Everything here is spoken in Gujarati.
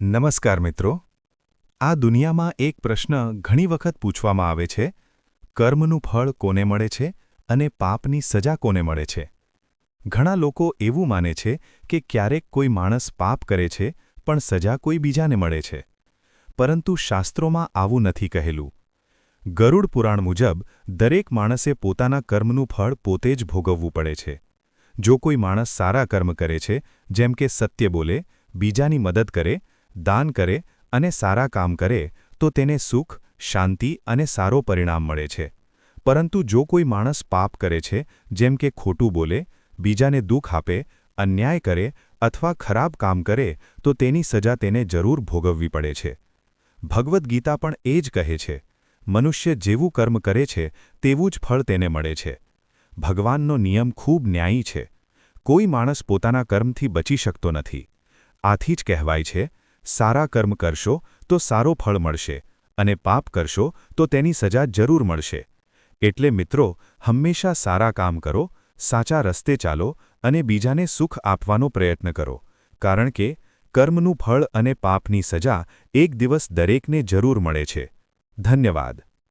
નમસ્કાર મિત્રો। આ દુનિયામાં એક પ્રશ્ન ઘણી વખત પૂછવામાં આવે છે, કર્મનું ફળ કોને મળે છે અને પાપની સજા કોને મળે છે? ઘણા લોકો એવું માને છે કે ક્યારેક કોઈ માણસ પાપ કરે છે પણ સજા કોઈ બીજાને મળે છે, પરંતુ શાસ્ત્રોમાં આવું નથી કહેલું। ગરુડ પુરાણ મુજબ દરેક માણસે પોતાના કર્મનું ફળ પોતે જ ભોગવવું પડે છે। જો કોઈ માણસ સારા કર્મ કરે છે, જેમ કે સત્ય બોલે, બીજાની મદદ કરે, દાન કરે અને સારા કામ કરે, તો તેને સુખ, શાંતિ અને સારો પરિણામ મળે છે। પરંતુ જો કોઈ માણસ પાપ કરે છે, જેમ કે ખોટું બોલે, બીજાને દુઃખ આપે, અન્યાય કરે અથવા ખરાબ કામ કરે, તો તેની સજા તેને જરૂર ભોગવવી પડે છે। ભગવદ્ ગીતા પણ એ જ કહે છે, મનુષ્ય જેવું કર્મ કરે છે તેવું જ ફળ તેને મળે છે। ભગવાનનો નિયમ ખૂબ ન્યાયી છે। કોઈ માણસ પોતાના કર્મથી બચી શકતો નથી। આથી જ કહેવાય છે, સારા કર્મ કરશો તો સારો ફળ મળશે અને પાપ કરશો તો તેની સજા જરૂર મળશે। એટલે મિત્રો, હંમેશા સારા કામ કરો, સાચા રસ્તે ચાલો અને બીજાને સુખ આપવાનો પ્રયત્ન કરો, કારણ કે કર્મનું ફળ અને પાપની સજા એક દિવસ દરેકને જરૂર મળે છે। ધન્યવાદ।